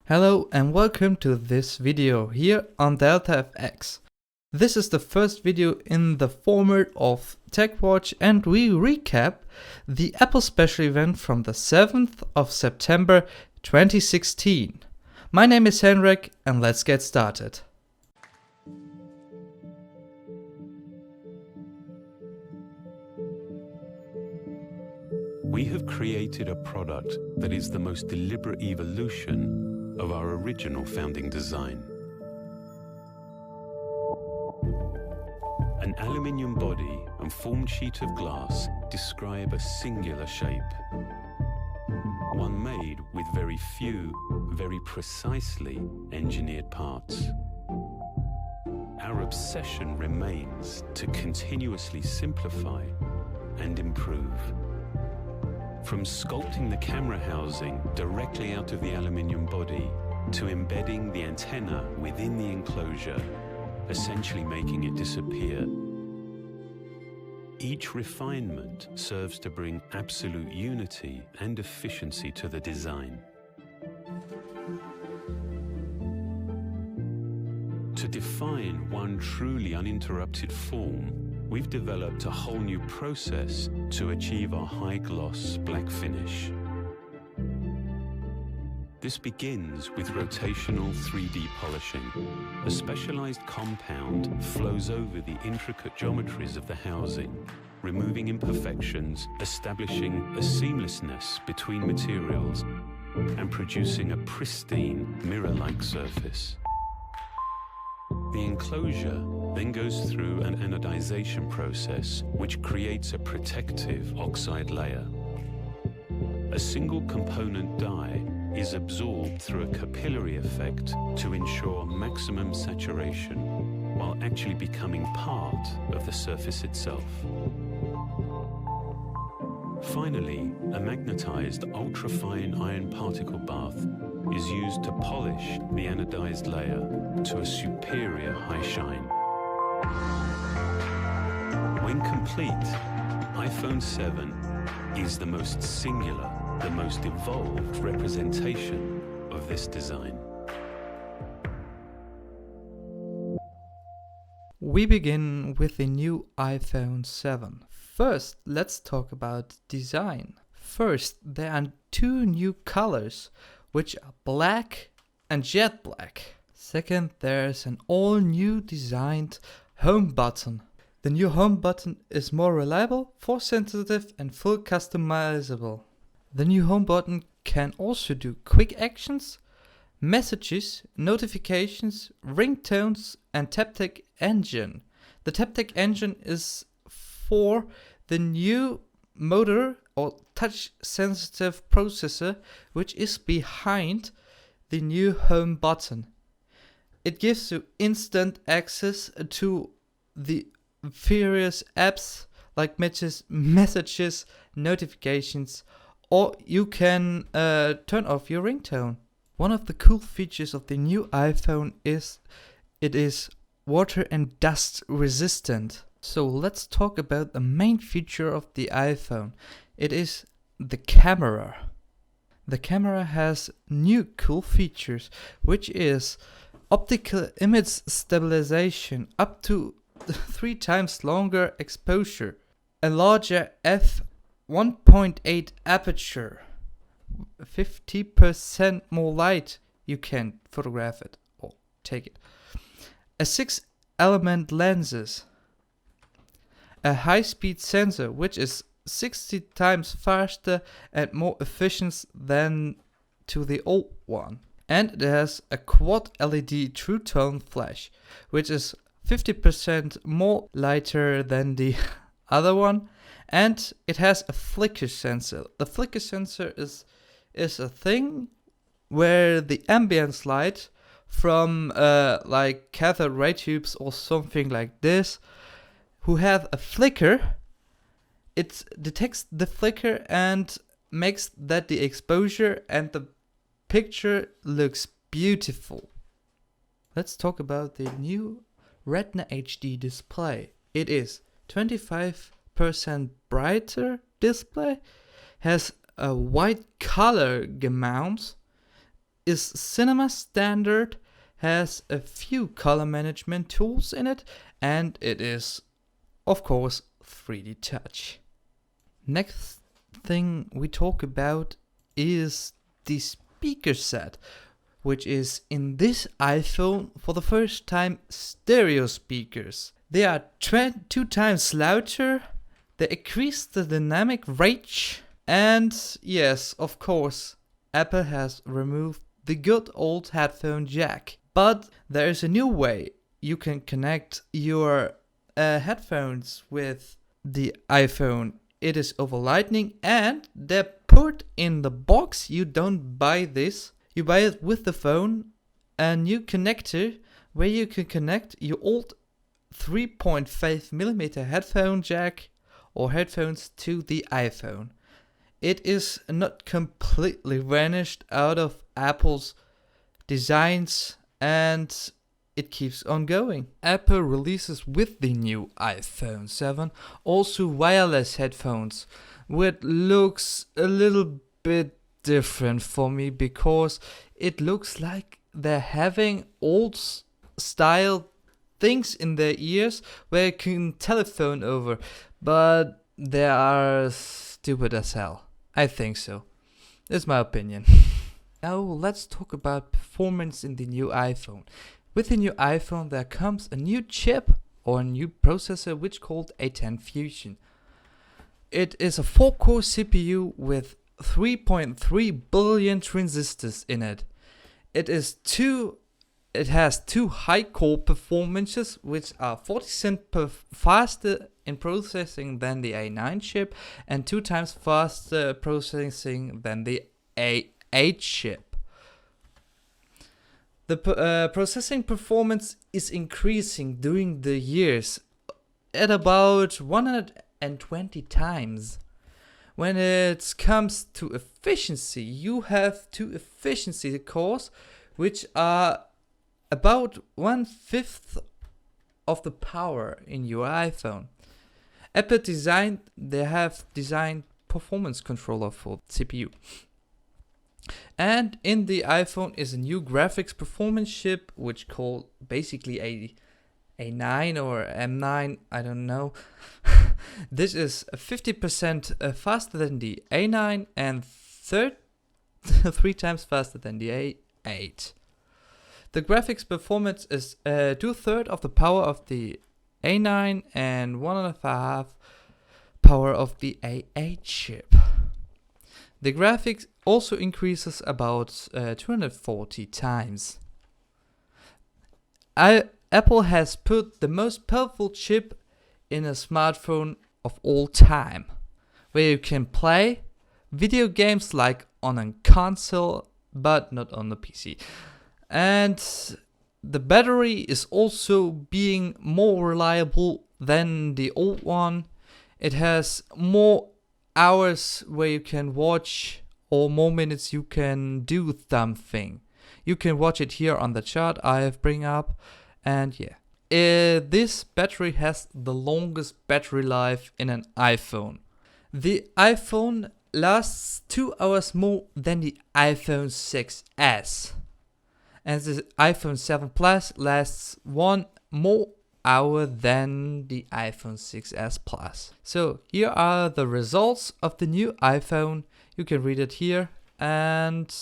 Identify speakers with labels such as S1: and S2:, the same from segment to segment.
S1: Hello and welcome to this video here on DeltaFX. This is the first video in the format of TechWatch and we recap the Apple special event from the 7th of September 2016. My name is Henrik and let's get started.
S2: We have created a product that is the most deliberate evolution of our original founding design. An aluminium body and formed sheet of glass describe a singular shape, one made with very few, very precisely engineered parts. Our obsession remains to continuously simplify and improve. From sculpting the camera housing directly out of the aluminium body to embedding the antenna within the enclosure, essentially making it disappear. Each refinement serves to bring absolute unity and efficiency to the design. To define one truly uninterrupted form, we've developed a whole new process to achieve our high-gloss black finish. This begins with rotational 3D polishing. A specialized compound flows over the intricate geometries of the housing, removing imperfections, establishing a seamlessness between materials, and producing a pristine, mirror-like surface. The enclosure then goes through an anodization process which creates a protective oxide layer. A single component dye is absorbed through a capillary effect to ensure maximum saturation while actually becoming part of the surface itself. Finally, a magnetized ultrafine iron particle bath is used to polish the anodized layer to a superior high shine. When complete, iPhone 7 is the most singular, the most evolved representation of this design.
S1: We begin with the new iPhone 7. First, let's talk about design. First, there are two new colors, which are black and jet black. Second, there's an all-new designed home button. The new home button is more reliable, force-sensitive and full customizable. The new home button can also do quick actions, messages, notifications, ringtones and Taptic Engine. The Taptic Engine is for the new motor or touch-sensitive processor which is behind the new home button. It gives you instant access to the various apps like messages, notifications, or you can turn off your ringtone. One of the cool features of the new iPhone is it is water and dust resistant. So let's talk about the main feature of the iPhone. It is the camera. The camera has new cool features, which is optical image stabilization, up to 3 times longer exposure, a larger f1.8 aperture, 50% more light you can photograph it or take it, a 6-element lenses, a high-speed sensor which is 60 times faster and more efficient than to the old one. And it has a quad LED true tone flash, which is 50% more lighter than the other one. And it has a flicker sensor. The flicker sensor is a thing where the ambience light from like cathode ray tubes or something like this, who have a flicker, it detects the flicker and makes that the exposure and the picture looks beautiful. Let's talk about the new Retina HD display. It is 25% brighter display, has a white color gamut, is cinema standard, has a few color management tools in it, and it is, of course, 3D touch. Next thing we talk about is the speaker set, which is in this iPhone for the first time stereo speakers. They are 2 times louder, they increase the dynamic range, and yes, of course, Apple has removed the good old headphone jack. But there is a new way you can connect your headphones with the iPhone. It is over Lightning, and they're put in the box. You don't buy this. You buy it with the phone, a new connector where you can connect your old 3.5mm headphone jack or headphones to the iPhone. It is not completely vanished out of Apple's designs, and it keeps on going. Apple releases with the new iPhone 7 also wireless headphones, which looks a little bit different for me because it looks like they're having old style things in their ears where you can telephone over, but they are stupid as hell. I think so. That's my opinion. Now let's talk about performance in the new iPhone. With the new iPhone there comes a new chip or a new processor which called A10 Fusion. It is a 4-core CPU with 3.3 billion transistors in it. It has 2 high-core performances which are 40% faster in processing than the A9 chip and 2 times faster processing than the A8 chip. The processing performance is increasing during the years at about 120 times. When it comes to efficiency, you have 2 efficiency cores which are about 1/5 of the power in your iPhone. They have designed performance controller for CPU. And in the iPhone is a new graphics performance chip which called basically A9 or M9, I don't know. This is 50% faster than the A9 and 3 times faster than the A8. The graphics performance is 2/3 of the power of the A9 and 1.5 power of the A8 chip. The graphics also increases about 240 times. Apple has put the most powerful chip in a smartphone of all time, where you can play video games like on a console, but not on the PC. And the battery is also being more reliable than the old one. It has more hours where you can watch, or more minutes you can do something. You can watch it here on the chart I have bring up, and yeah. This battery has the longest battery life in an iPhone. The iPhone lasts 2 hours more than the iPhone 6s. And the iPhone 7 Plus lasts 1 more hour than the iPhone 6s Plus. So here are the results of the new iPhone. You can read it here. And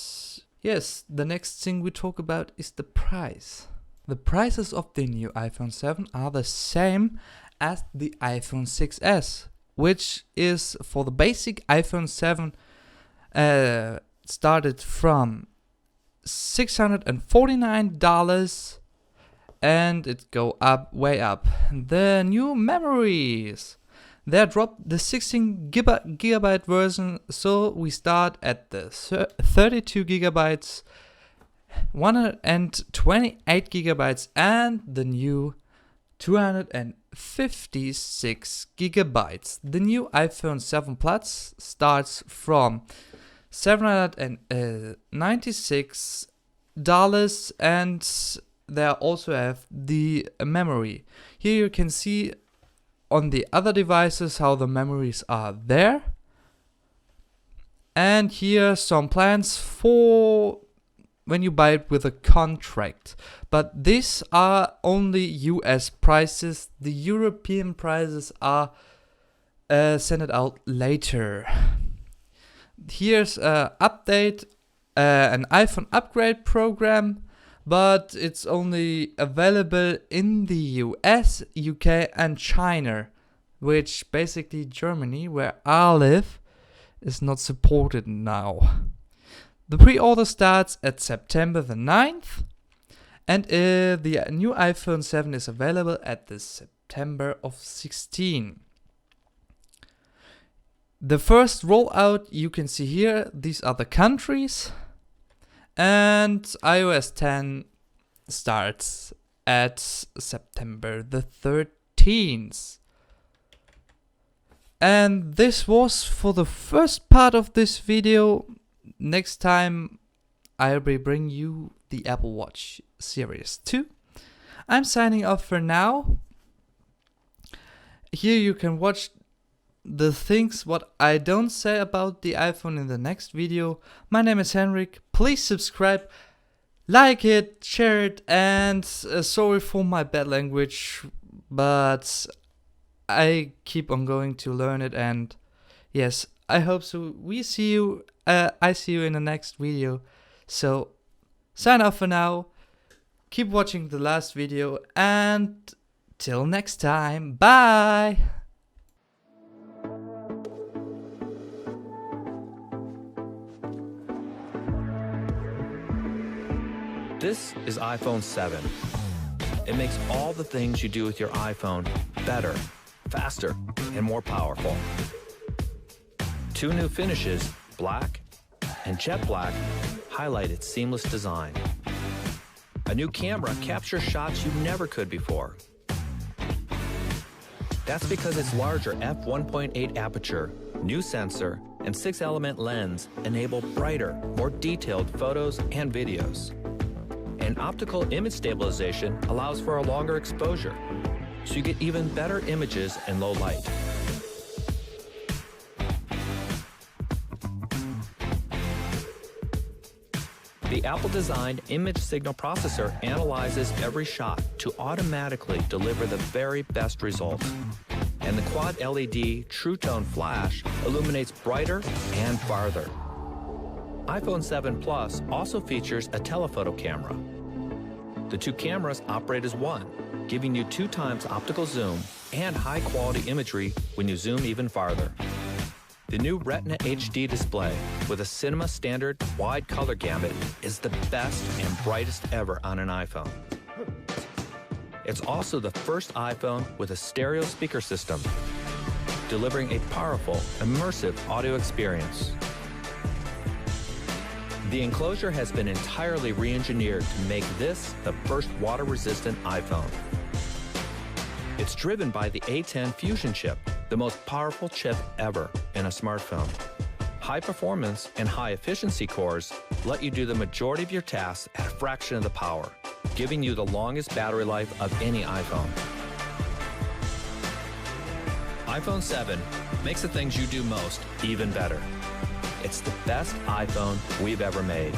S1: yes, the next thing we talk about is the price. The prices of the new iPhone 7 are the same as the iPhone 6s, which is for the basic iPhone 7 started from $649 and it go up, way up. The new memories, they dropped the 16 gigabyte version, so we start at the 32 gigabytes, 128 gigabytes, and the new 256 gigabytes. The new iPhone 7 Plus starts from $796, and they also have the memory. Here you can see on the other devices how the memories are there. And here some plans for when you buy it with a contract. But these are only US prices. The European prices are sent out later. Here's an update, an iPhone upgrade program, but it's only available in the US, UK and China, which basically Germany, where I live, is not supported now. The pre-order starts at September the 9th, and the new iPhone 7 is available at the September of 16. The first rollout you can see here, these are the countries, and iOS 10 starts at September the 13th. And this was for the first part of this video. Next time I'll be bringing you the Apple Watch Series 2. I'm signing off for now. Here you can watch the things what I don't say about the iPhone in the next video. My name is Henrik. Please subscribe, like it, share it, and sorry for my bad language, but I keep on going to learn it, and yes, I hope so. I see you in the next video. So sign off for now. Keep watching the last video, and till next time, bye.
S3: This is iPhone 7. It makes all the things you do with your iPhone better, faster, and more powerful. 2 new finishes, black and jet black, highlight its seamless design. A new camera captures shots you never could before. That's because its larger f1.8 aperture, new sensor, and 6-element lens enable brighter, more detailed photos and videos. And optical image stabilization allows for a longer exposure, so you get even better images in low light. The Apple-designed image signal processor analyzes every shot to automatically deliver the very best results. And the quad LED True Tone flash illuminates brighter and farther. iPhone 7 Plus also features a telephoto camera. The 2 cameras operate as one, giving you 2 times optical zoom and high-quality imagery when you zoom even farther. The new Retina HD display with a cinema standard wide color gamut is the best and brightest ever on an iPhone. It's also the first iPhone with a stereo speaker system, delivering a powerful, immersive audio experience. The enclosure has been entirely re-engineered to make this the first water-resistant iPhone. It's driven by the A10 Fusion chip, the most powerful chip ever in a smartphone. High performance and high efficiency cores let you do the majority of your tasks at a fraction of the power, giving you the longest battery life of any iPhone. iPhone 7 makes the things you do most even better. It's the best iPhone we've ever made.